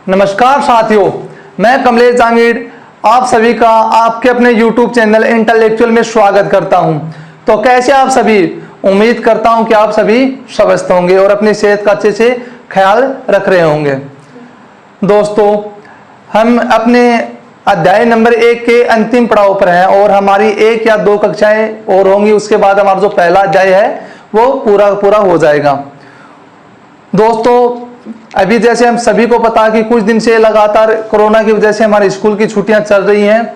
नमस्कार साथियों, मैं कमलेश जांगीर आप सभी का आपके अपने YouTube चैनल इंटेलेक्चुअल में स्वागत करता हूं। तो कैसे आप सभी? उम्मीद करता हूं कि आप सभी स्वस्थ होंगे और अपनी सेहत का अच्छे से ख्याल रख रहे होंगे। दोस्तों, हम अपने अध्याय नंबर 1 के अंतिम पड़ाव पर हैं और हमारी 1 या 2 कक्षाएं और होंगी। उसके बाद हमारा जो पहला अध्याय है वो पूरा हो जाएगा। दोस्तों, अभी जैसे हम सभी को पता है कि कुछ दिन से लगातार कोरोना की वजह से हमारे स्कूल की छुट्टियां चल रही हैं,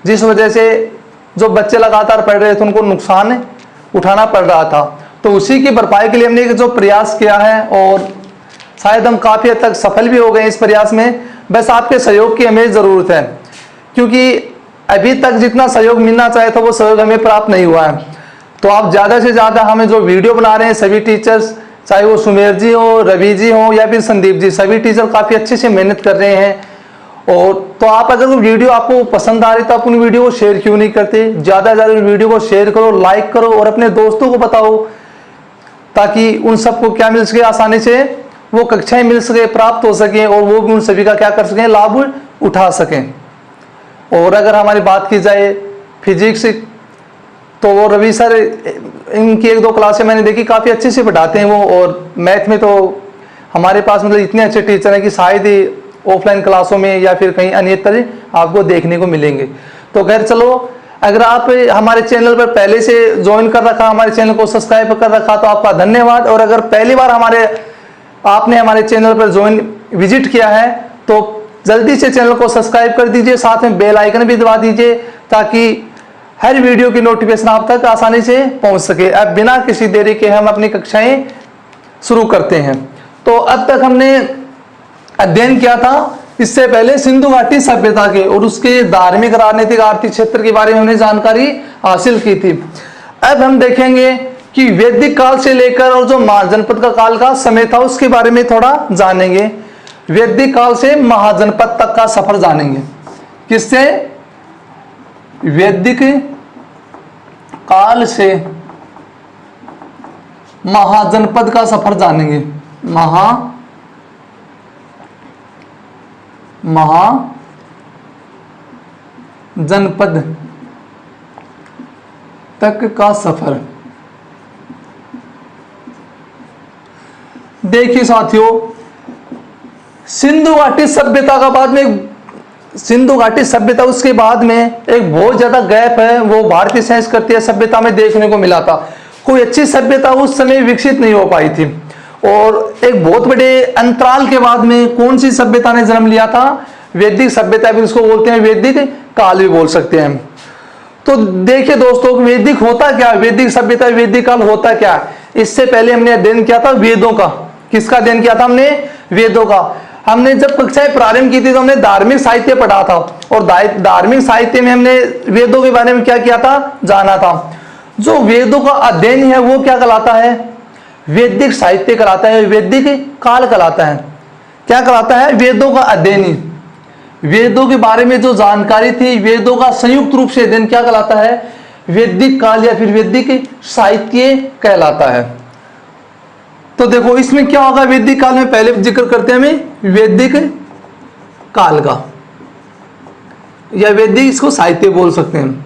जिस वजह से जो बच्चे लगातार पढ़ रहे थे उनको नुकसान उठाना पड़ रहा था। तो उसी की भरपाई के लिए हमने जो प्रयास किया है और शायद हम काफ़ी हद तक सफल भी हो गए इस प्रयास में। बस आपके सहयोग की हमें ज़रूरत है, क्योंकि अभी तक जितना सहयोग मिलना चाहिए था वो सहयोग हमें प्राप्त नहीं हुआ है। तो आप ज़्यादा से ज़्यादा हमें जो वीडियो बना रहे हैं सभी टीचर्स, चाहे वो सुमेर जी हो, रवि जी हो या फिर संदीप जी, सभी टीचर काफ़ी अच्छे से मेहनत कर रहे हैं। और तो आप अगर वो वीडियो आपको पसंद आ रही तो आप उन वीडियो को शेयर क्यों नहीं करते? ज़्यादा से ज़्यादा वीडियो को शेयर करो, लाइक करो और अपने दोस्तों को बताओ, ताकि उन सबको क्या मिल सके, आसानी से वो कक्षाएं मिल सके, प्राप्त हो सके और वो भी उन सभी का क्या कर सकें, लाभ उठा सकें। और अगर हमारी बात की जाए फिजिक्स, तो वो रवि सर, इनकी 1-2 क्लासें मैंने देखी, काफ़ी अच्छे से पढ़ाते हैं वो। और मैथ में तो हमारे पास मतलब इतने अच्छे टीचर हैं कि शायद ही ऑफलाइन क्लासों में या फिर कहीं अन्यत्र आपको देखने को मिलेंगे। तो खैर चलो, अगर आप हमारे चैनल पर पहले से ज्वाइन कर रखा, हमारे चैनल को सब्सक्राइब कर रखा, तो आपका धन्यवाद। और अगर पहली बार आपने हमारे चैनल पर विजिट किया है तो जल्दी से चैनल को सब्सक्राइब कर दीजिए, साथ में बेल आइकन भी दबा दीजिए, ताकि हर वीडियो की नोटिफिकेशन आप तक आसानी से पहुंच सके। अब बिना किसी देरी के हम अपनी कक्षाएं शुरू करते हैं। तो अब तक हमने अध्ययन किया था इससे पहले सिंधु घाटी सभ्यता के और उसके धार्मिक, राजनीतिक, आर्थिक क्षेत्र के बारे में हमने जानकारी हासिल की थी। अब हम देखेंगे कि वैदिक काल से लेकर और जो महाजनपद का काल का समय था उसके बारे में थोड़ा जानेंगे। वैदिक काल से महाजनपद तक का सफर जानेंगे। किससे? वैदिक काल से महाजनपद का सफर जानेंगे। महाजनपद तक का सफर। देखिए साथियों, सिंधु घाटी सभ्यता का बाद में, सिंधु घाटी सभ्यता उसके बाद में एक बहुत ज्यादा गैप है, वो भारतीय संस्कृति सभ्यता में देखने को मिला था। कोई अच्छी सभ्यता उस समय विकसित नहीं हो पाई थी। और एक बहुत बड़े अंतराल के बाद में कौन सी सभ्यता ने जन्म लिया था? वैदिक सभ्यता भी उसको बोलते हैं, वैदिक काल भी बोल सकते हैं। तो देखिए दोस्तों, वैदिक होता क्या? वैदिक सभ्यता, वैदिक काल होता क्या? इससे पहले हमने अध्ययन किया था वेदों का। किसका अध्ययन किया था हमने? वेदों का। हमने जब कक्षाएं प्रारंभ की थी तो हमने धार्मिक साहित्य पढ़ा था और धार्मिक साहित्य में हमने वेदों के बारे में क्या किया था? जाना था। जो वेदों का अध्ययन है वो क्या कहलाता है? वैदिक साहित्य कहलाता है, वैदिक काल कहलाता है। क्या कहलाता है? वेदों का अध्ययन ही। वेदों के बारे में जो जानकारी थी, वेदों का संयुक्त रूप से अध्ययन क्या कहलाता है? वैदिक काल या फिर वैदिक साहित्य कहलाता है। तो देखो इसमें क्या होगा, वैदिक काल में पहले जिक्र करते हैं हमें वैदिक काल का, या वैदिक, इसको साहित्य बोल सकते हैं।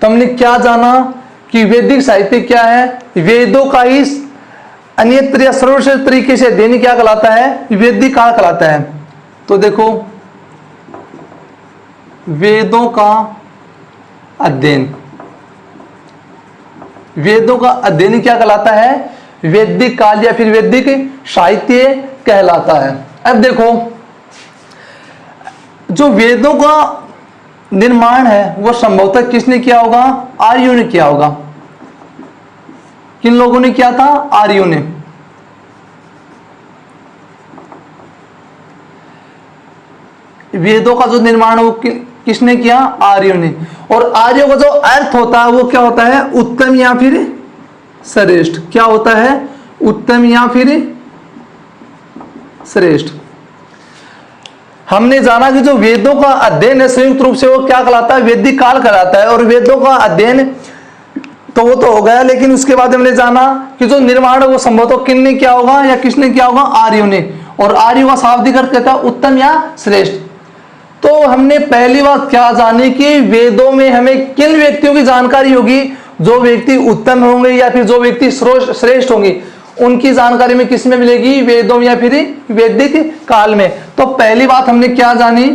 तो हमने क्या जाना कि वैदिक साहित्य क्या है? वेदों का ही अन्यत्र या सर्वश्रेष्ठ तरीके से अध्ययन क्या कहलाता है? वैदिक काल कहलाता है। तो देखो, वेदों का अध्ययन, वेदों का अध्ययन क्या कहलाता है? वैदिक काल या फिर वैदिक साहित्य कहलाता है। अब देखो, जो वेदों का निर्माण है वो संभवतः किसने किया होगा? आर्यों ने किया होगा। किन लोगों ने किया था? आर्यों ने। वेदों का जो निर्माण वो किसने किया? आर्यों ने। और आर्यों का जो अर्थ होता है वो क्या होता है? उत्तम या फिर श्रेष्ठ। क्या होता है? उत्तम या फिर श्रेष्ठ। हमने जाना कि जो वेदों का अध्ययन है संयुक्त रूप से वो क्या कहलाता है? वैदिक काल कहलाता है। और वेदों का अध्ययन तो वो तो हो गया, लेकिन उसके बाद हमने जाना कि जो निर्माण है वो संभवतः किसने किया होगा या किसने किया होगा? आर्यों ने। और आर्य का शाब्दिक अर्थ क्या था, उत्तम या श्रेष्ठ। तो हमने पहली बात क्या जानी कि वेदों में हमें किन व्यक्तियों की जानकारी होगी, जो व्यक्ति उत्तम होंगे या फिर जो व्यक्ति श्रेष्ठ होंगे, उनकी जानकारी में किस में मिलेगी, वेदों में या फिर वैदिक काल में। तो पहली बात हमने क्या जानी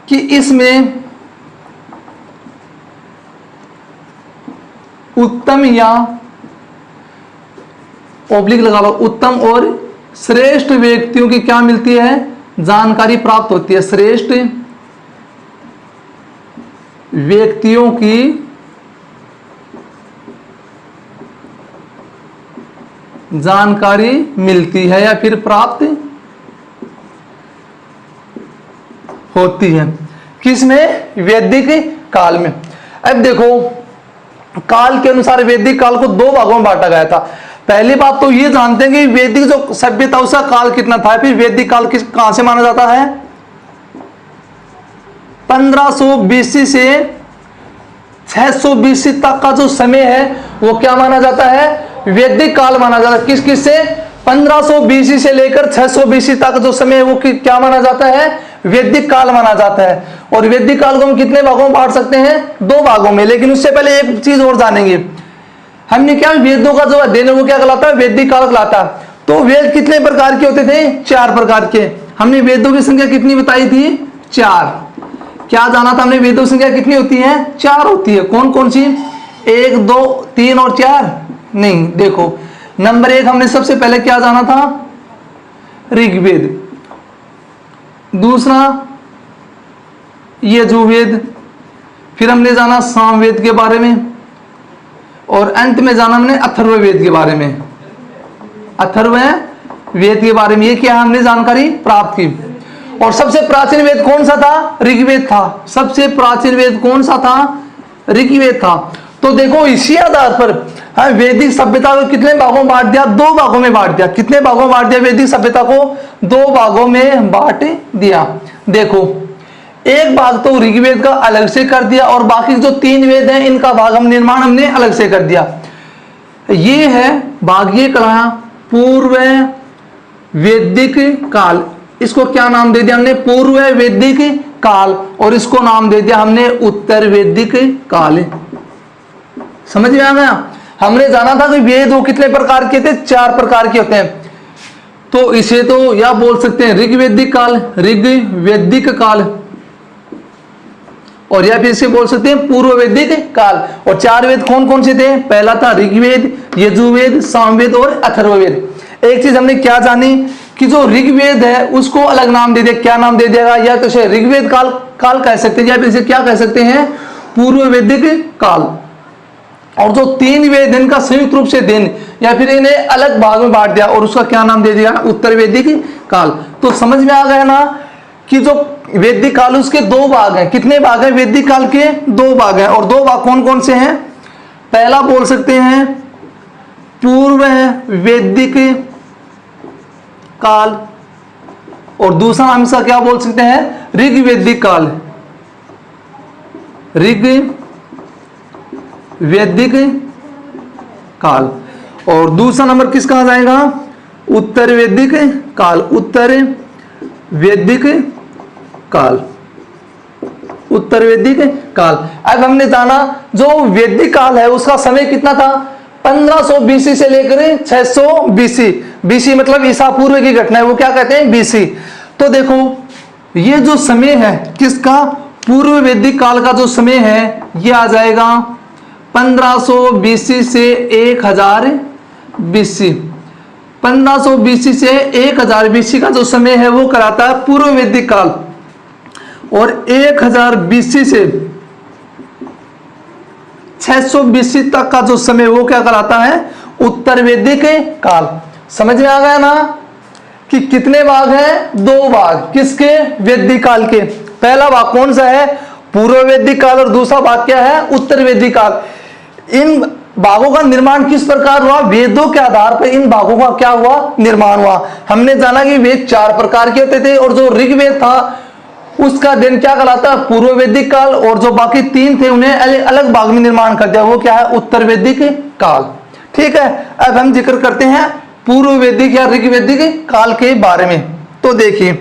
कि इसमें उत्तम या ऑब्लिक लगा लो, उत्तम और श्रेष्ठ व्यक्तियों की क्या मिलती है, जानकारी प्राप्त होती है। श्रेष्ठ व्यक्तियों की जानकारी मिलती है या फिर प्राप्त होती है, किसमें, वैदिक काल में। अब देखो काल के अनुसार वैदिक काल को दो भागों में बांटा गया था। पहली बात तो ये जानते हैं कि वैदिक जो सभ्यता उसका काल कितना था, फिर वैदिक काल कहां से माना जाता है, 1500 बीसी से 600 बीसी तक का जो समय है वो क्या माना जाता है, वैदिक काल माना जाता है। किस किस से, 1500 बीसी से लेकर 600 बीसी तक जो समय है वो क्या माना जाता है, वैदिक काल माना जाता है। और वैदिक काल को हम कितने भागों में बांट सकते हैं, दो भागों में। लेकिन उससे पहले एक चीज और जानेंगे, हमने क्या, वेदों का जो अध्ययन है वो क्या कहलाता है, वैदिक काल कहलाता है। तो वेद कितने प्रकार के होते थे, 4 प्रकार के। हमने वेदों की संख्या कितनी बताई थी, 4। क्या जाना था हमने, वेदों की संख्या कितनी होती है, 4 होती है। कौन कौन सी, 1 2 3 और 4 नहीं। देखो नंबर 1 हमने सबसे पहले क्या जाना था, ऋग्वेद, दूसरा यजुर्वेद, फिर हमने जाना सामवेद के बारे में, और अंत में जाना हमने अथर्ववेद के बारे में। अथर्ववेद के बारे में ये क्या हमने जानकारी प्राप्त की। और सबसे प्राचीन वेद कौन सा था, ऋग्वेद था। सबसे प्राचीन वेद कौन सा था, ऋग्वेद था। तो देखो इसी आधार पर वैदिक सभ्यता को कितने भागों में बांट दिया, 2 भागों में बांट दिया। कितने भागों में बांट दिया, वैदिक सभ्यता को 2 भागों में बांट दिया। देखो एक भाग तो ऋग्वेद का अलग से कर दिया, और बाकी जो 3 वेद हैं इनका भाग हम निर्माण हमने अलग से कर दिया। ये है भाग, ये कराया पूर्व वैदिक काल। इसको क्या नाम दे दिया हमने, पूर्व वैदिक काल, और इसको नाम दे दिया हमने उत्तर वैदिक काल। समझ में आ गया। हमने जाना था कि वेद वो कितने प्रकार के थे, 4 प्रकार के होते हैं। तो इसे तो या बोल सकते हैं ऋग्वैदिक काल, ऋग्वैदिक काल, और या फिर इसे बोल सकते हैं पूर्व वैदिक काल। और 4 वेद कौन कौन से थे, पहला था ऋग्वेद, यजुर्वेद, सामवेद और अथर्ववेद। एक चीज हमने क्या जानी कि जो ऋग्वेद है उसको अलग नाम दे दिया। क्या नाम दे दिया, या तो इसे ऋग्वेद काल कह सकते हैं, या फिर इसे क्या कह सकते हैं, पूर्व वैदिक काल। और जो 3 वेद इनका संयुक्त रूप से दिन, या फिर इन्हें अलग भाग में बांट दिया और उसका क्या नाम दे दिया, उत्तर वैदिक काल। तो समझ में आ गया ना कि जो वैदिक काल उसके 2 भाग हैं। कितने भाग हैं वैदिक काल के, 2 भाग हैं। और 2 भाग कौन कौन से हैं, पहला बोल सकते हैं पूर्व वैदिक काल, और दूसरा हम इसका क्या बोल सकते हैं, ऋग्वैदिक काल। ऋग्वैदिक काल। और दूसरा नंबर किसका आ जाएगा, उत्तर वैदिक काल। उत्तर वैदिक काल, उत्तर वैदिक काल। अब हमने जाना जो वैदिक काल है उसका समय कितना था, 1500 बीसी से लेकर 600 बीसी। बीसी मतलब ईसा पूर्व की घटना है, वो क्या कहते हैं, बीसी। तो देखो ये जो समय है किसका, पूर्व वैदिक काल का जो समय है ये आ जाएगा 1500 बीसी से 1000 बीसी। 1500 बीसी से 1000 बीसी का जो समय है वो कराता है पूर्व वैदिक काल, और 1000 बीसी से 600 बीसी तक का जो समय वो क्या कराता है, उत्तर वैदिक काल। समझ में आ गया ना कि कितने भाग हैं, 2 भाग किसके, वैदिक काल के। पहला भाग कौन सा है, पूर्व वैदिक काल, और दूसरा भाग क्या है, उत्तर वैदिक काल। इन भागों का निर्माण किस प्रकार हुआ, वेदों के आधार पर इन भागों का क्या हुआ, निर्माण हुआ। हमने जाना कि वेद 4 प्रकार के होते थे, और जो ऋग्वेद था उसका दिन क्या कहलाता, पूर्व वैदिक काल, और जो बाकी 3 थे उन्हें अलग भाग में निर्माण कर दिया, वो क्या है, उत्तर वैदिक काल। ठीक है। अब हम जिक्र करते हैं पूर्व वैदिक या ऋग्वैदिक काल के बारे में। तो देखिए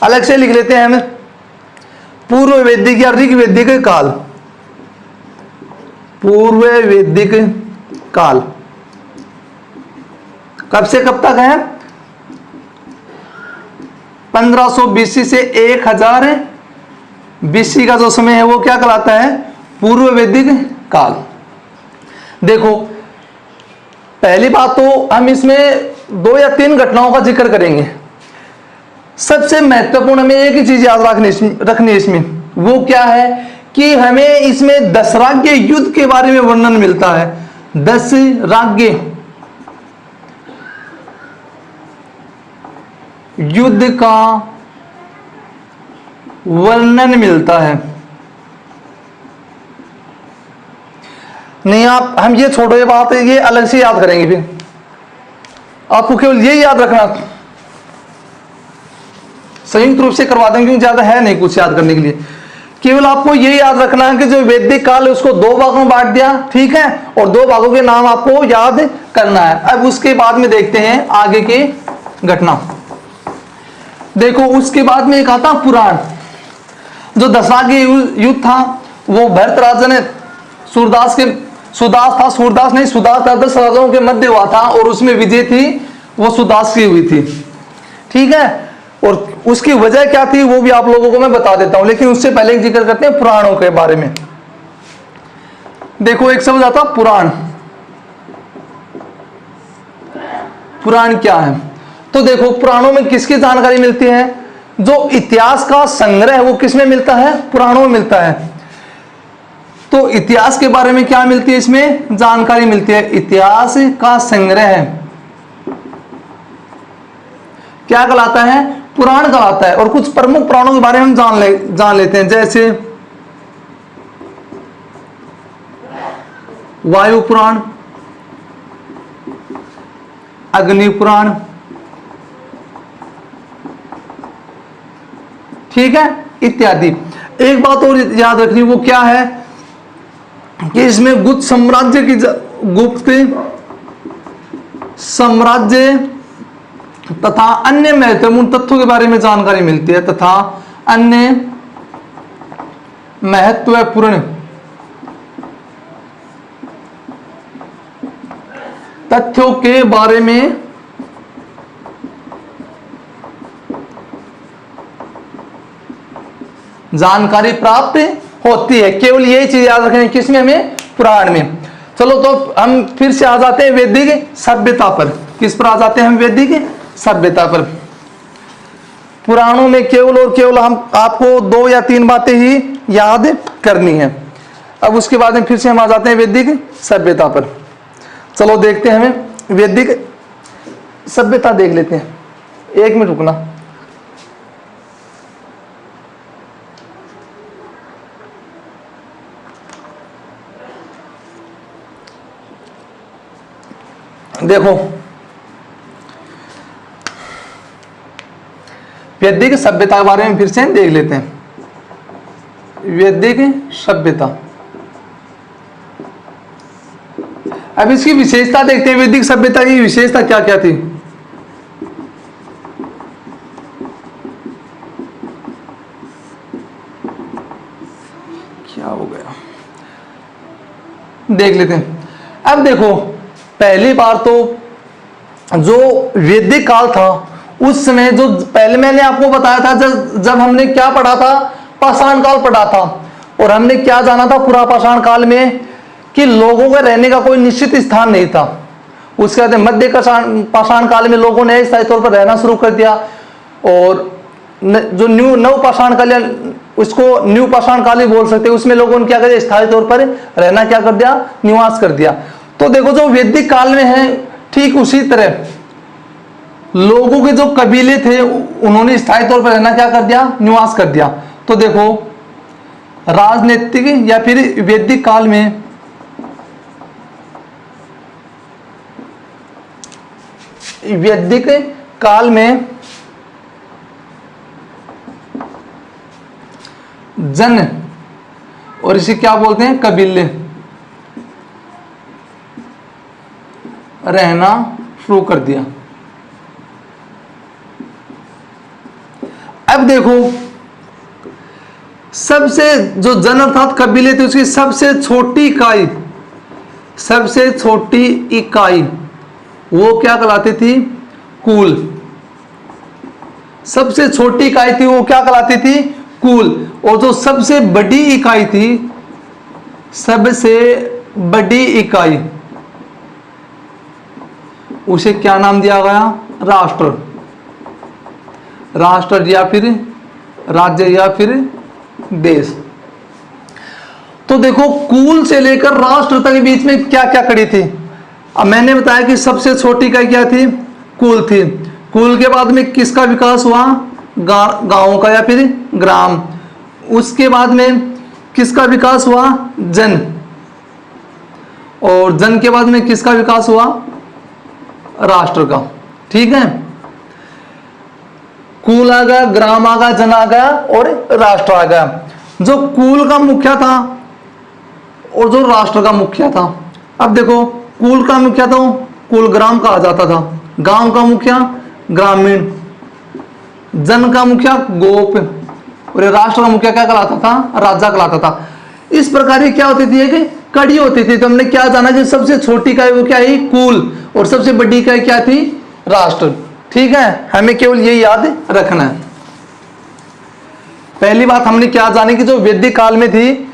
अलग से लिख लेते हैं हम, पूर्व वैदिक या ऋग्वैदिक काल। पूर्व वैदिक काल कब से कब तक है? 1500 BC से 1000 BC का जो समय है वो क्या कहलाता है? पूर्व वैदिक काल। देखो पहली बात तो हम इसमें 2 या 3 घटनाओं का जिक्र करेंगे। सबसे महत्वपूर्ण हमें एक ही चीज याद रखनी है इसमें, वो क्या है कि हमें इसमें दशराज्य युद्ध के बारे में वर्णन मिलता है। दशराज्य युद्ध का वर्णन मिलता है। नहीं आप हम ये छोड़ो, ये बात है ये अलग से याद करेंगे। फिर आपको केवल ये याद रखना, संयुक्त रूप से करवा देंगे क्योंकि ज्यादा है नहीं कुछ याद करने के लिए। केवल आपको ये याद रखना है कि जो वैदिक काल है उसको 2 भागों में बांट दिया, ठीक है, और 2 भागों के नाम आपको याद करना है। अब उसके बाद में देखते हैं आगे की घटना। देखो उसके बाद में एक आता पुराण। जो दशराज्य युद्ध था वो भरत राजा ने सूरदास था 10 राजाओं के मध्य हुआ था, और उसमें विजय थी वो सूरदास की हुई थी, ठीक है। और उसकी वजह क्या थी वो भी आप लोगों को मैं बता देता हूं, लेकिन उससे पहले एक जिक्र करते हैं पुराणों के बारे में। देखो एक शब्द आता पुराण। पुराण क्या है? तो देखो पुराणों में किसकी जानकारी मिलती है? जो इतिहास का संग्रह है वो किसमें मिलता है? पुराणों में मिलता है। तो इतिहास के बारे में क्या मिलती है? इसमें जानकारी मिलती है। इतिहास का संग्रह क्या कहलाता है? पुराण कहलाता है। और कुछ प्रमुख पुराणों के बारे में हम जान लेते हैं, जैसे वायु पुराण, अग्नि पुराण, ठीक है, इत्यादि। एक बात और याद रखनी, वो क्या है कि इसमें गुप्त साम्राज्य तथा अन्य महत्वपूर्ण तथ्यों के बारे में जानकारी मिलती है, तथा अन्य महत्वपूर्ण तथ्यों के बारे में जानकारी प्राप्त होती है। केवल यही चीज याद रखें किसमें? हमें पुराण में। चलो तो हम फिर से आ जाते हैं वैदिक सभ्यता पर। किस पर आ जाते हैं हम? वैदिक सभ्यता पर। पुराणों में केवल और केवल हम आपको 2 या 3 बातें ही याद करनी है। अब उसके बाद में फिर से हम आ जाते हैं वैदिक सभ्यता पर। चलो देखते हैं, हमें वैदिक सभ्यता देख लेते हैं। 1 मिनट रुकना। देखो वैदिक सभ्यता के बारे में फिर से देख लेते हैं। वैदिक सभ्यता, अब इसकी विशेषता देखते हैं। वैदिक सभ्यता की विशेषता क्या क्या थी? क्या हो गया, देख लेते हैं। अब देखो पहली बार तो जो वैदिक काल था उस समय, जो पहले मैंने आपको बताया था, जब हमने क्या पढ़ा था? पाषाण काल पढ़ा था। और हमने क्या जाना था पूरा पाषाण काल में कि लोगों का रहने का कोई निश्चित स्थान नहीं था। उसके बाद मध्य पाषाण काल में लोगों ने स्थायी तौर पर रहना शुरू कर दिया, और जो नव पाषाण काल, उसको न्यू पाषाण काल ही बोल सकते हैं, उसमें लोगों ने क्या कर दिया? स्थायी तौर पर रहना क्या कर दिया? निवास कर दिया। तो देखो जो वैदिक काल में है, ठीक उसी तरह लोगों के जो कबीले थे उन्होंने स्थायी तौर पर रहना क्या कर दिया? निवास कर दिया। तो देखो राजनीतिक या फिर वैदिक काल में जन, और इसे क्या बोलते हैं? कबीले रहना शुरू कर दिया। अब देखो, सबसे जो जन अर्थात कबीले थे उसकी सबसे छोटी इकाई वो क्या कहलाती थी? कुल। सबसे छोटी इकाई थी वो क्या कहलाती थी? कुल। और जो सबसे बड़ी इकाई थी, सबसे बड़ी इकाई, उसे क्या नाम दिया गया? राष्ट्र। राष्ट्र या फिर राज्य या फिर देश। तो देखो, कुल से लेकर राष्ट्र तक बीच में क्या क्या कड़ी थी? अब मैंने बताया कि सबसे छोटी इकाई क्या थी? कुल थी। कुल के बाद में किसका विकास हुआ? गांव का या फिर ग्राम। उसके बाद में किसका विकास हुआ? जन। और जन के बाद में किसका विकास हुआ? राष्ट्र का। ठीक है, कुल आ गया, ग्राम आ गया, जन आ गया और राष्ट्र आ गया। जो कुल का मुखिया था और जो राष्ट्र का मुखिया था, अब देखो, कुल का मुखिया तो कुल ग्राम कहा जाता था, गांव का मुखिया ग्रामीण, जन का मुखिया गोप और राष्ट्र का मुखिया क्या कहलाता था? राजा कहलाता था। इस प्रकार की क्या होती थी? एक कड़ी होती थी। तो हमने क्या जाना कि सबसे छोटी इकाई वो क्या है? कुल। और सबसे बड़ी इकाई क्या थी? राष्ट्र। ठीक है, हमें केवल ये याद रखना है। पहली बात हमने क्या जानी कि जो वैदिक काल में थी,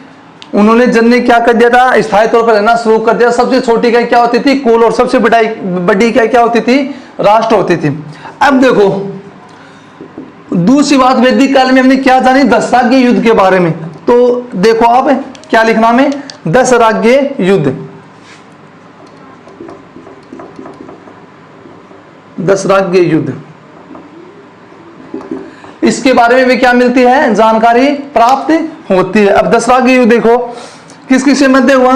उन्होंने जन ने क्या कर दिया था? स्थायी तौर पर रहना शुरू कर दिया। सबसे छोटी इकाई क्या होती थी? कुल। और सबसे बड़ी इकाई क्या होती थी? राष्ट्र होती थी। अब देखो, दूसरी बात, वैदिक काल में हमने क्या जानी? दशराज्य युद्ध के बारे में। तो देखो आप क्या लिखना में? दशराज्य युद्ध। दशराज्य युद्ध, इसके बारे में भी क्या मिलती है? जानकारी प्राप्त होती है। अब दशराज्य युद्ध देखो, किस किस के मध्य हुआ?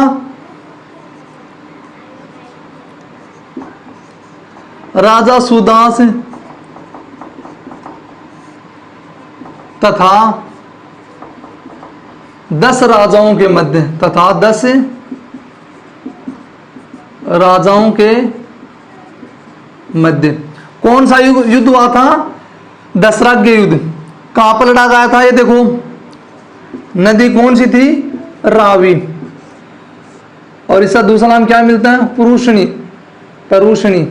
राजा सुदास तथा 10 राजाओं के मध्य, तथा 10 राजाओं के मध्य। कौन सा युद्ध हुआ था? दशराज्य युद्ध। कहां पर लड़ा गया था? ये देखो, नदी कौन सी थी? रावी। और इसका दूसरा नाम क्या मिलता है? पुरुषणी। परुषणी,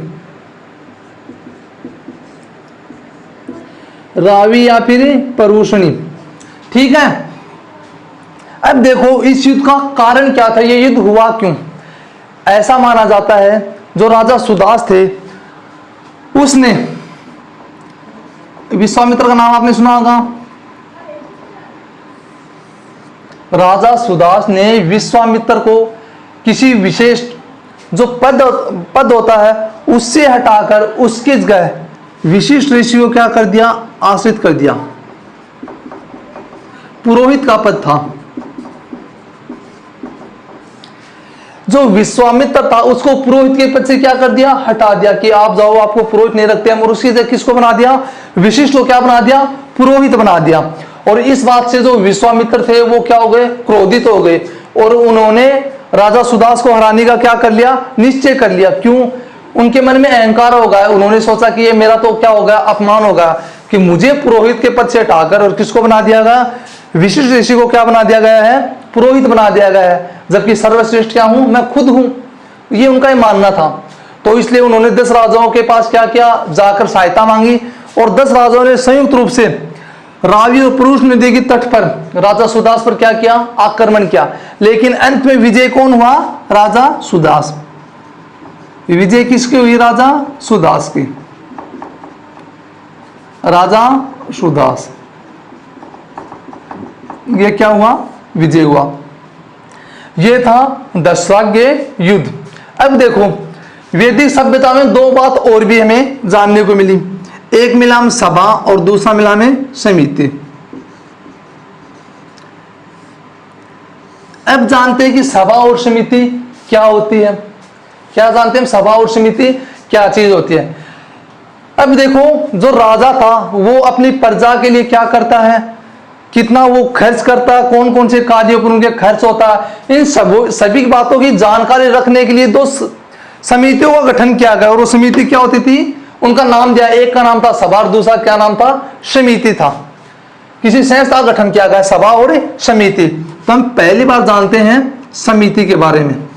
रावी या फिर परुषणी। ठीक है, अब देखो, इस युद्ध का कारण क्या था? ये युद्ध हुआ क्यों? ऐसा माना जाता है, जो राजा सुदास थे, उसने, विश्वामित्र का नाम आपने सुना होगा। राजा सुदास ने विश्वामित्र को किसी विशेष जो पद होता है उससे हटाकर उसकी जगह विशिष्ट ऋषि को क्या कर दिया? आश्रित कर दिया। पुरोहित का पद था। जो विश्वामित्र था उसको पुरोहित के पद से क्या कर दिया? हटा दिया कि आप जाओ, आपको पुरोहित नहीं रखते हम। और उसकी जगह किसको बना दिया? विशिष्ट को क्या बना दिया? पुरोहित बना दिया। और इस बात से जो विश्वामित्र थे वो क्या हो गए? क्रोधित हो गए और उन्होंने राजा सुदास को हराने का क्या कर लिया? निश्चय कर लिया। क्यों? उनके मन में अहंकार हो गया। उन्होंने सोचा कि ये मेरा तो क्या हो गया? अपमान हो गया कि मुझे पुरोहित के पद से हटाकर और किसको बना दिया गया? विशिष्ट ऋषि को क्या बना दिया गया है? पुरोहित बना दिया गया है, जबकि सर्वश्रेष्ठ क्या हूं? मैं खुद हूं। ये उनका ही मानना था। तो इसलिए उन्होंने 10 राजाओं के पास क्या किया? जाकर सहायता मांगी और 10 राजाओं ने संयुक्त रूप से रावी और पुरुष नदी के तट पर राजा सुदास पर क्या किया? आक्रमण किया। लेकिन अंत में विजय कौन हुआ? राजा सुदास। विजय किसकी हुई? राजा सुदास की। राजा सुदास, ये क्या हुआ? विजय हुआ। ये था दशराज्य युद्ध। अब देखो, वैदिक सभ्यता में 2 बात और भी हमें जानने को मिली। एक मिला हम सभा और दूसरा मिला हमें समिति। अब जानते हैं कि सभा और समिति क्या होती है। क्या जानते हैं हम? सभा और समिति क्या चीज होती है। अब देखो, जो राजा था वो अपनी प्रजा के लिए क्या करता है, कितना वो खर्च करता है, कौन कौन से कार्यों पर उनके खर्च होता है, इन सभी बातों की जानकारी रखने के लिए 2 समितियों का गठन किया गया और वो समिति क्या होती थी, उनका नाम दिया, एक का नाम था सभा और दूसरा क्या नाम था, समिति था। किसी संस्था का गठन किया गया, सभा और समिति। तो हम पहली बार जानते हैं समिति के बारे में।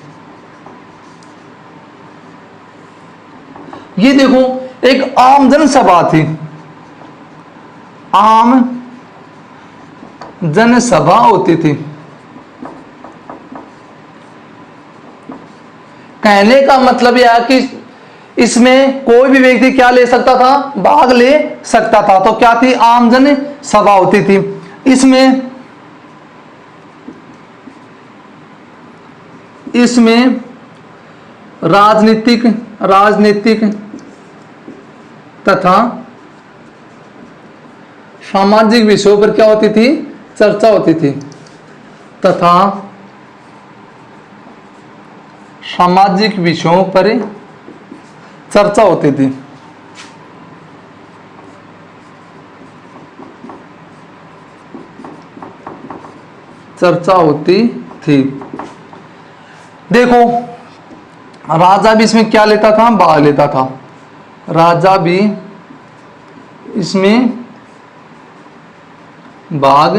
ये देखो एक आम जन सभा थी, आम जन सभा होती थी। कहने का मतलब यह है कि इसमें कोई भी व्यक्ति क्या ले सकता था, भाग ले सकता था। तो क्या थी, आम जन सभा होती थी। इसमें राजनीतिक तथा सामाजिक विषयों पर क्या होती थी, चर्चा होती थी, तथा सामाजिक विषयों पर चर्चा होती थी। चर्चा होती थी। देखो राजा भी इसमें क्या लेता था, भाग लेता था। राजा भी इसमें भाग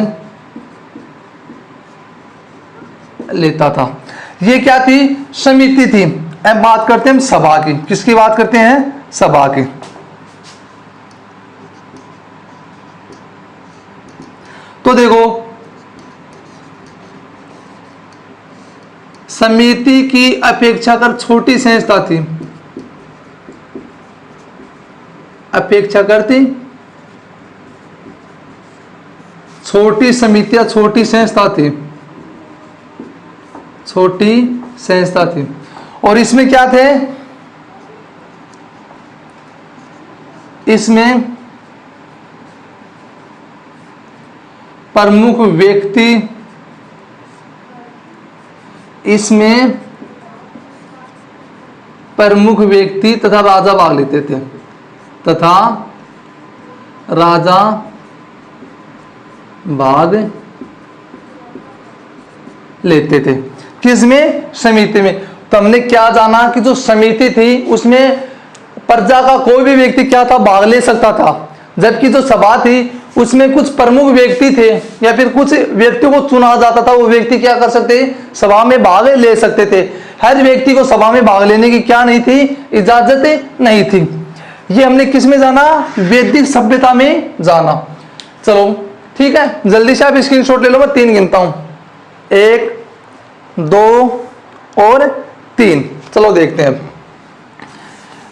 लेता था। ये क्या थी, समिति थी। अब बात करते हैं हम सभा की। किसकी बात करते हैं, सभा की। तो देखो समिति की अपेक्षाकृत छोटी संस्था थी, अपेक्षाकृत छोटी समितियां, छोटी संस्था थी, छोटी संस्था थी। और इसमें क्या थे, इसमें प्रमुख व्यक्ति, इसमें प्रमुख व्यक्ति तथा राजा भाग लेते थे, तथा राजा भाग लेते थे। किसमें, समिति में। तो हमने क्या जाना कि जो समिति थी उसमें प्रजा का कोई भी व्यक्ति क्या था, भाग ले सकता था। जबकि जो सभा थी उसमें कुछ प्रमुख व्यक्ति थे या फिर कुछ व्यक्तियों को चुना जाता था, वो व्यक्ति क्या कर सकते, सभा में भाग ले सकते थे। हर व्यक्ति को सभा में भाग लेने की क्या नहीं थी, इजाजत नहीं थी। ये हमने किस में जाना, वैदिक सभ्यता में जाना। चलो ठीक है, जल्दी से आप स्क्रीनशॉट ले लो, मैं 3 गिनता हूं, 1 2 और 3। चलो देखते हैं।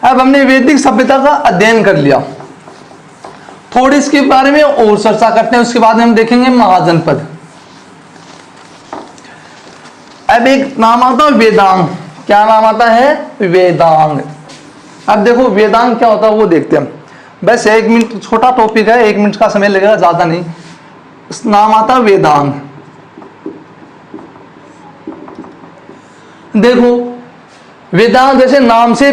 अब हमने वैदिक सभ्यता का अध्ययन कर लिया, थोड़ी इसके बारे में और चर्चा करते हैं, उसके बाद में हम देखेंगे महाजनपद। अब एक नाम आता है वेदांग। क्या नाम आता है, वेदांग। अब देखो वेदांग क्या होता है वो देखते हैं। बस 1 मिनट, छोटा टॉपिक है, 1 मिनट का समय लगेगा, ज्यादा नहीं। नाम आता है वेदांग। देखो वेदांग जैसे नाम से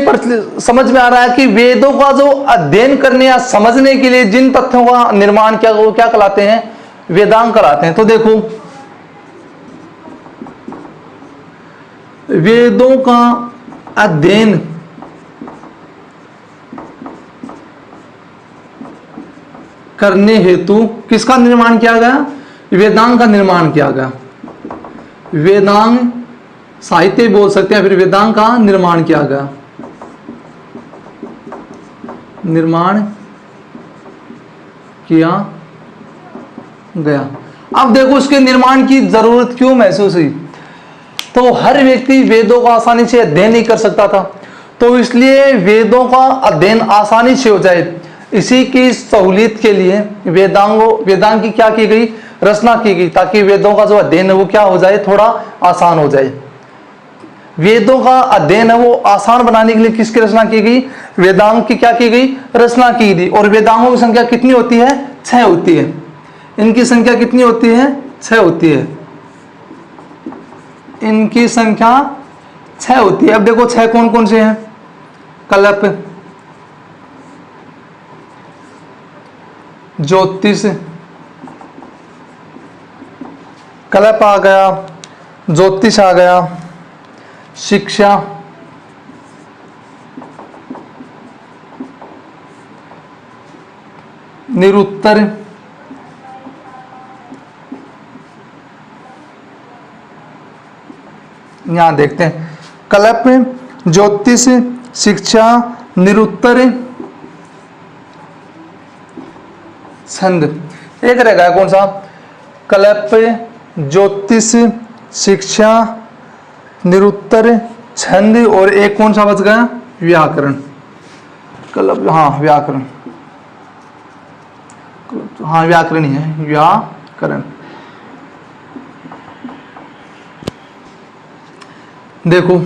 समझ में आ रहा है कि वेदों का जो अध्ययन करने या समझने के लिए जिन तथ्यों का निर्माण किया वो क्या कहलाते हैं, वेदांग कहलाते हैं। तो देखो वेदों का अध्ययन करने हेतु किसका निर्माण किया गया, वेदांग का निर्माण किया गया। वेदांग साहित्य बोल सकते हैं, फिर वेदांग का निर्माण किया गया, निर्माण किया गया। अब देखो इसके निर्माण की जरूरत क्यों महसूस हुई, तो हर व्यक्ति वेदों का आसानी से अध्ययन नहीं कर सकता था, तो इसलिए वेदों का अध्ययन आसानी से हो जाए, इसी की सहूलियत के लिए वेदांग की क्या की गई, रचना की गई, ताकि वेदों का जो अध्ययन है वो क्या हो जाए, थोड़ा आसान हो जाए। वेदों का अध्ययन है वो आसान बनाने के लिए किसकी रचना की गई, वेदांग की क्या की गई, रचना की गई। और वेदांगों की संख्या कितनी होती है, 6 होती है। इनकी संख्या कितनी होती है, 6 होती है। इनकी संख्या 6 होती है। अब देखो 6 कौन कौन से हैं, कल्प, ज्योतिष, कल्प आ गया, ज्योतिष आ गया, शिक्षा, निरुत्तर, यहां देखते हैं कल्प, ज्योतिष, शिक्षा, निरुत्तर, छंद। एक रहेगा कौन सा? कल्प, ज्योतिष, शिक्षा, निरुत्तर, छंद, और एक कौन सा बच गया? व्याकरण। कल्प, हाँ व्याकरण, हाँ व्याकरण ही है, व्याकरण। देखो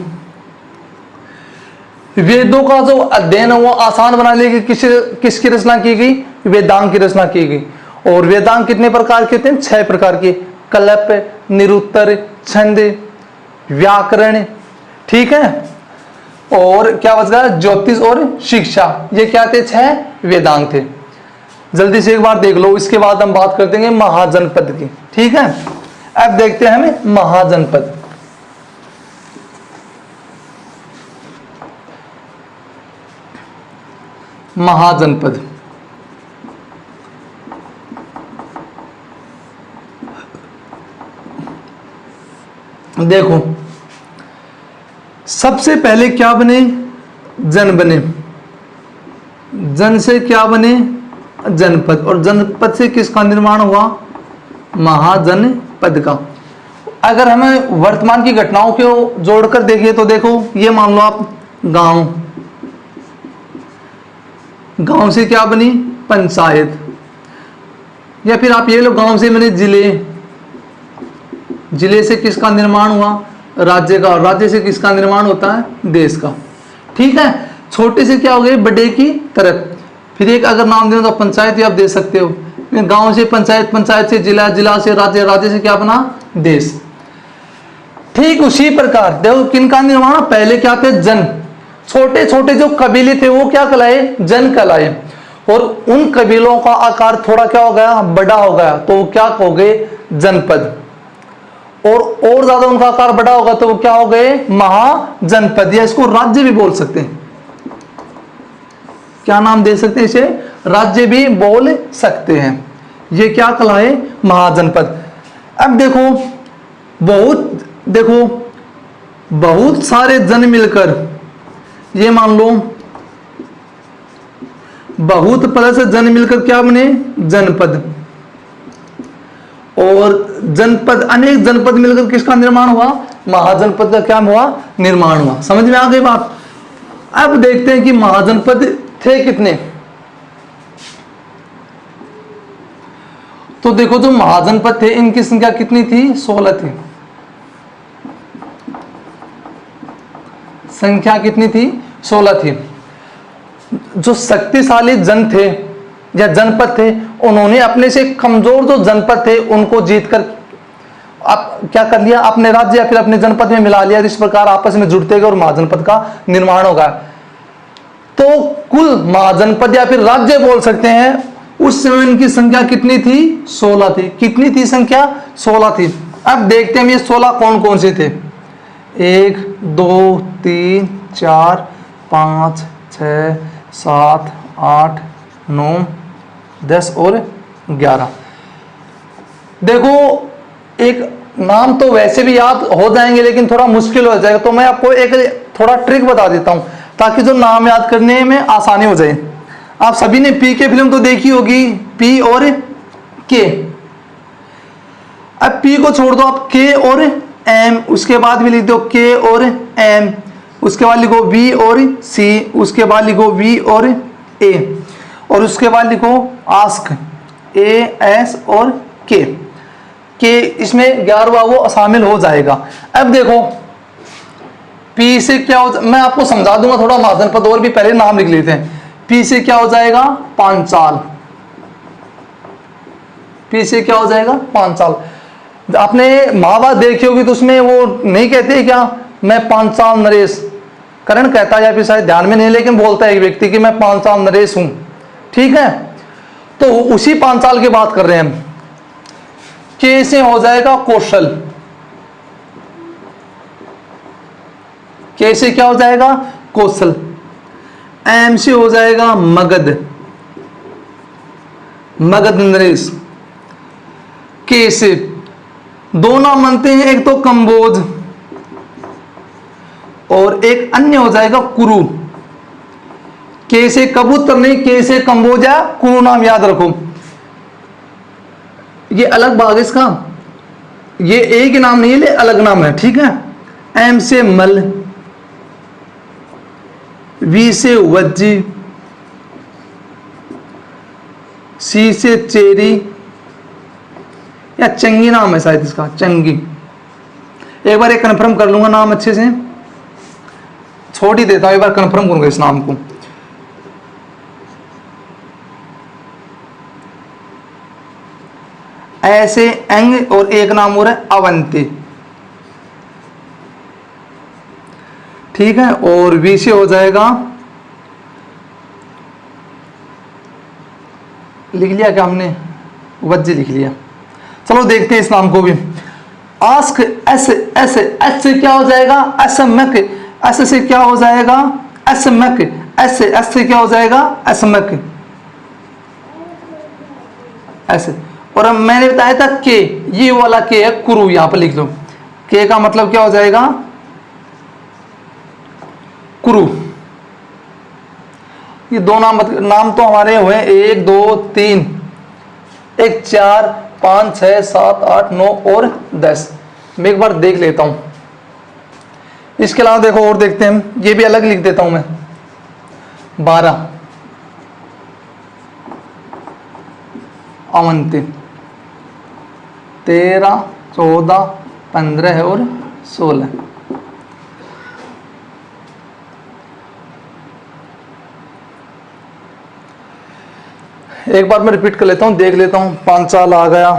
वेदों का जो अध्ययन है वो आसान बनाने के किसकी रचना की गई? वेदांग की रचना की गई। और वेदांग कितने प्रकार के थे? 6 प्रकार के। कल्प, निरुत्तर, छंद, व्याकरण, ठीक है। और क्या बच गया? ज्योतिष और शिक्षा। ये क्या थे? 6 वेदांग थे। जल्दी से एक बार देख लो, इसके बाद हम बात करते हैं महाजनपद की, ठीक है। अब देखते हैं हमें महाजनपद। महाजनपद, देखो सबसे पहले क्या बने? जन बने। जन से क्या बने? जनपद। और जनपद से किसका निर्माण हुआ? महाजनपद का। अगर हमें वर्तमान की घटनाओं को जोड़कर देखिए तो देखो, ये मान लो आप गांव, गांव से क्या बनी? पंचायत। या फिर आप ये लो गांव से बने जिले, जिले से किसका निर्माण हुआ? राज्य का। राज्य से किसका निर्माण होता है? देश का, ठीक है। छोटे से क्या हो गए? बड़े की तरफ। फिर एक अगर नाम देना तो पंचायत ही आप दे सकते हो। गांव से पंचायत, पंचायत से जिला, जिला से राज्य, राज्य से क्या बना? देश। ठीक उसी प्रकार देखो किनका निर्माण? पहले क्या थे? जन। छोटे छोटे जो कबीले थे वो क्या कहलाए? जन कहलाए। और उन कबीलों का आकार थोड़ा क्या हो गया? बड़ा हो गया, तो वो क्या हो गए? जनपद। और ज्यादा उनका आकार बड़ा होगा तो वो क्या हो गए? महाजनपद। या इसको राज्य भी बोल सकते हैं। क्या नाम दे सकते हैं इसे? राज्य भी बोल सकते हैं। ये क्या कहलाए? महाजनपद। अब देखो बहुत सारे जन मिलकर, ये मान लो बहुत प्लस जन मिलकर क्या बने? जनपद। और जनपद, अनेक जनपद मिलकर किसका निर्माण हुआ? महाजनपद का क्या हुआ? निर्माण हुआ। समझ में आ गई बात? अब देखते हैं कि महाजनपद थे कितने। तो देखो जो महाजनपद थे इनकी संख्या कितनी थी? 16 थी। संख्या कितनी थी? 16 थी। जो शक्तिशाली जन थे या जनपद थे, उन्होंने अपने से कमजोर जो जनपद थे उनको जीतकर आप क्या कर लिया? अपने राज्य या फिर अपने जनपद में मिला लिया। इस प्रकार आपस में जुड़ते गए और महाजनपद का निर्माण होगा। तो कुल महाजनपद या फिर राज्य बोल सकते हैं। उस समय इनकी संख्या कितनी थी? 16 थी। कितनी थी संख्या? 16 थी। अब देखते हैं ये 16 कौन कौन से थे। 1 2 3 4 5 6 7 8 9 10 और 11। देखो एक नाम तो वैसे भी याद हो जाएंगे लेकिन थोड़ा मुश्किल हो जाएगा, तो मैं आपको एक थोड़ा ट्रिक बता देता हूं ताकि जो नाम याद करने में आसानी हो जाए। आप सभी ने पी के फिल्म तो देखी होगी, पी और के। अब पी को छोड़ दो आप, के और एम, उसके बाद भी लिख दो के और एम, उसके बाद लिखो वी और सी, उसके बाद लिखो वी और ए, और उसके बाद लिखो आस्क, ए एस और के इसमें 11वां वो शामिल हो जाएगा। अब देखो पी से क्या हो, मैं आपको समझा दूंगा थोड़ा महाजनपद, और भी पहले नाम लिख लेते हैं। पी से क्या हो जाएगा? पांचाल। पी से क्या हो जाएगा? पांचाल। आपने महाभारत देखी होगी तो उसमें वो नहीं कहते क्या, मैं पांचाल नरेश, कर्ण कहता है या फिर शायद ध्यान में नहीं, लेकिन बोलता है एक व्यक्ति कि मैं पांचाल नरेश हूं, ठीक है। तो उसी पांचाल की बात कर रहे हैं हम। के से हो जाएगा कौशल, के से क्या हो जाएगा? कौशल। एम से हो जाएगा मगध, मगध नरेश। के से दो नाम बनते हैं, एक तो कंबोज और एक अन्य हो जाएगा कुरु। के से कबूतर नहीं, के से कंबोज या कुरु नाम याद रखो। ये अलग भाग है इसका, ये एक ही नाम नहीं है, अलग नाम है, ठीक है। एम से मल, वी से वज्जी, सी से चेरी या चंगी नाम है शायद इसका, चंगी। एक बार एक कन्फर्म कर लूंगा नाम अच्छे से, छोड़ ही देता हूं, एक बार कन्फर्म करूंगा इस नाम को। ऐसे एंग और एक नाम हो रहा है अवंती, ठीक है। और वी से हो जाएगा, लिख लिया क्या हमने, वज्जी लिख लिया। चलो देखते हैं इस नाम को भी। आस्क एस, एस एस से क्या हो जाएगा, असमक। एस से क्या हो जाएगा, असमक। एस एस से क्या हो जाएगा, असमक, ऐसे। और अब मैंने बताया था के, ये वाला के है कुरु, यहां पर लिख लो। के का मतलब क्या हो जाएगा, कुरु। ये दो नाम तो हमारे हुए 1 2 3, 1 4 5 6 7 8 9 और 10। मैं एक बार देख लेता हूं, इसके अलावा देखो और देखते हैं, ये भी अलग लिख देता हूं मैं। 12 अवंती, 13 14 15 और 16। एक बार मैं रिपीट कर लेता हूं, देख लेता हूं। पांचाल आ गया,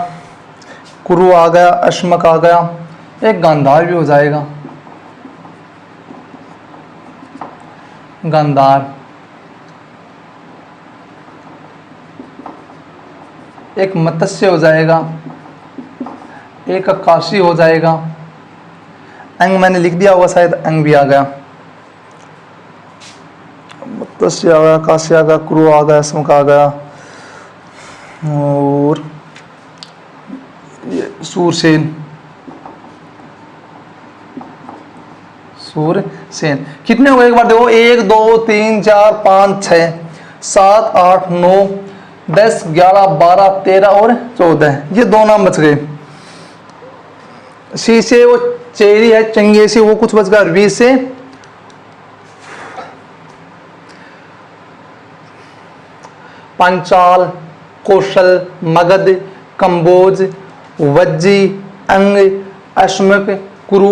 कुरु आ गया, अश्मक आ गया, एक गांधार भी हो जाएगा, गांधार। एक मत्स्य हो जाएगा, एक आकाशी हो जाएगा, अंग मैंने लिख दिया होगा शायद, अंग भी आ गया, मत्स्य आ गया, आकाशी आ गया, कुरु आ गया, अश्मक आ गया, और ये सूरसेन, सूरसेन। कितने हो गए एक बार देखो, 1 2 3 4 5 6 7 8 9 10 11 12 13 और 14। ये दो नाम बच गए। सी से वो चेरी है, चंगे से वो कुछ बच गया, वी से पंचाल, कौशल, मगध, कंबोज, वज्जी, अंग, अश्मक, कुरु,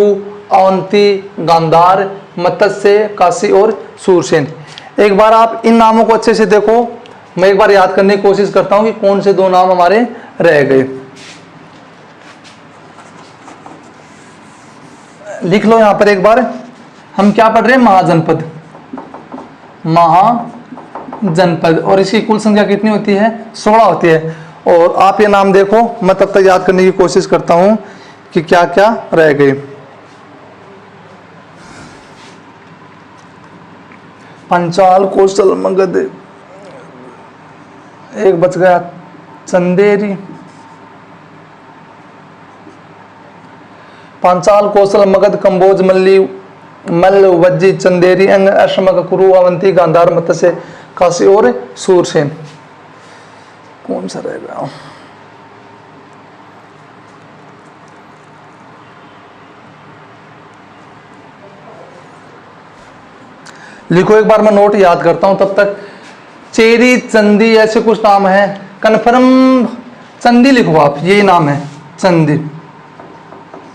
अवंती, गांधार, मत्स्य, काशी और सूरसेन। एक बार आप इन नामों को अच्छे से देखो, मैं एक बार याद करने की कोशिश करता हूं कि कौन से दो नाम हमारे रह गए। लिख लो यहां पर एक बार, हम क्या पढ़ रहे हैं, महाजनपद, महाजनपद। और इसकी कुल संख्या कितनी होती है, 16 होती है। और आप ये नाम देखो, मैं तब तक याद करने की कोशिश करता हूं कि क्या क्या रह गए। पंचाल, कौशल, मगध, एक बच गया चंदेरी। पंचाल, कौशल, मगध, कंबोज, मल्ली, मल्ल, वज्जी, चंदेरी, अंग, अश्मक, कुरु, अवंती, गांधार, मत्स्य, काशी और सूरसेन। कौन सा रह गया, लिखो एक बार, मैं नोट याद करता हूं तब तक। चेरी, चंदी, ऐसे कुछ नाम है, कन्फर्म चंदी लिखो आप, यही नाम है चंदी।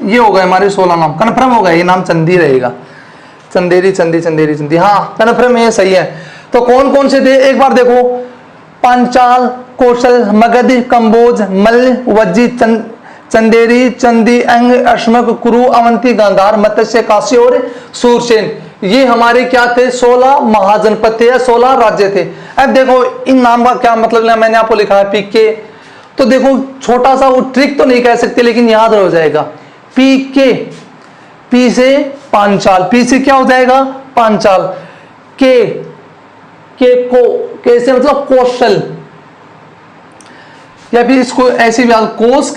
ये हो गए हमारे 16 नाम, कन्फर्म हो गए, ये नाम चंदी रहेगा। चंदेरी, चंदी, चंदेरी, चंदी, हाँ कन्फर्म, ये सही है। तो कौन कौन से थे एक बार देखो, पांचाल, कौशल, मगध, कंबोज, मल्ल, वज्जी, चंदेरी, चंदी, अंग, अश्मक, कुरु, अवंती, गांधार, मत्स्य, काशी और सूरसेन। ये हमारे क्या थे, 16 महाजनपद थे या 16 राज्य थे। अब देखो इन नाम का क्या मतलब है, मैंने आपको लिखा है पीके। तो देखो छोटा सा वो ट्रिक तो नहीं कह सकते, लेकिन याद हो जाएगा। पीके, पी से पांचाल, पी से क्या हो जाएगा, पांचाल। के को, के से मतलब कौशल। या फिर इसको ऐसे भी कोस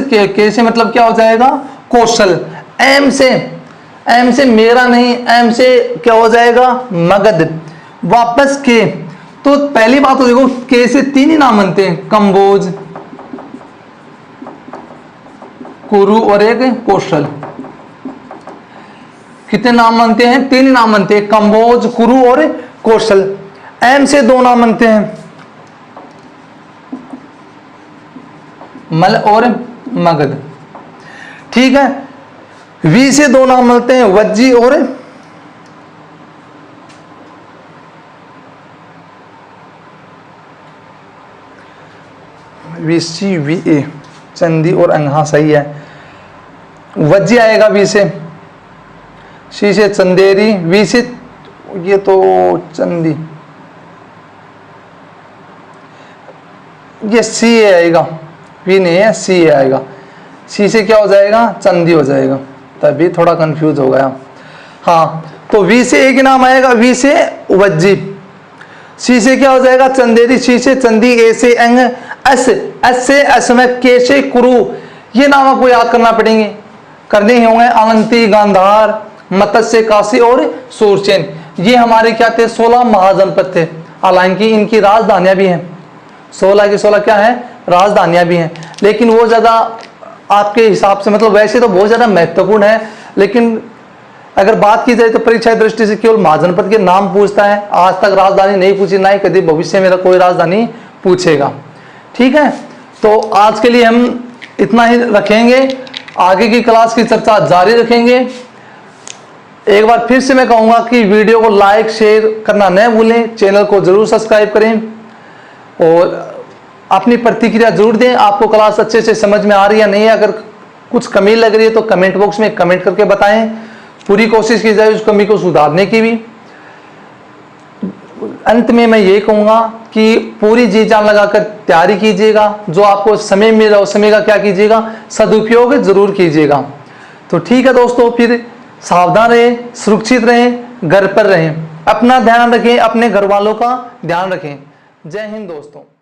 के से मतलब क्या हो जाएगा, कौशल। एम से मेरा नहीं, एम से क्या हो जाएगा, मगध। वापस के, तो पहली बात तो देखो के से 3 ही नाम बनते हैं, कंबोज, कुरु और एक कौशल। कितने नाम बनते हैं, 3 ही नाम बनते हैं, कंबोज, कुरु और कौशल। एम से 2 नाम बनते हैं, मल और मगध। ठीक है। वी से 2 नाम मिलते हैं, वज्जी और वीसी वी ए, चंदी और अंग। हाँ सही है, वज्जी आएगा वी से, सी से चंदेरी, वी से ये तो चंदी, ये सी आएगा, वी नहीं है, सी आएगा। सी से क्या हो जाएगा, चंदी हो जाएगा, तभी थोड़ा कंफ्यूज हो गया। हाँ, तो वी से एक ही नाम आएगा, वी से वज्जी, सी से क्या हो जाएगा, चंदेरी, सी से चंदी, ए से अंग, एस से असमय, के से कुरु। ये नाम आपको याद करने ही होंगे, अवंती, गांधार, मत्स्य, काशी और सूरसेन। ये हमारे क्या थे, 16 महाजनपद थे। हालांकि इनकी राजधानियां भी हैं, 16 की 16 क्या है, राजधानियां भी हैं, लेकिन वो ज्यादा आपके हिसाब से, मतलब वैसे तो बहुत ज्यादा महत्वपूर्ण है, लेकिन अगर बात की जाए तो परीक्षा दृष्टि से केवल महाजनपद के नाम पूछता है। आज तक राजधानी नहीं पूछी, ना ही कभी भविष्य में कोई राजधानी पूछेगा। ठीक है, तो आज के लिए हम इतना ही रखेंगे, आगे की क्लास की चर्चा जारी रखेंगे। एक बार फिर से मैं कहूंगा कि वीडियो को लाइक शेयर करना न भूलें, चैनल को जरूर सब्सक्राइब करें और अपनी प्रतिक्रिया जरूर दें। आपको क्लास अच्छे से समझ में आ रही है या नहीं है, अगर कुछ कमी लग रही है तो कमेंट बॉक्स में कमेंट करके बताएं। पूरी कोशिश की जाए उस कमी को सुधारने की भी। अंत में मैं ये कहूंगा कि पूरी जी जान लगाकर तैयारी कीजिएगा। जो आपको समय मिल रहा है उस समय का क्या कीजिएगा, सदुपयोग जरूर कीजिएगा। तो ठीक है दोस्तों, फिर सावधान रहें, सुरक्षित रहें, घर पर रहें, अपना ध्यान रखें, अपने घर वालों का ध्यान रखें। जय हिंद दोस्तों।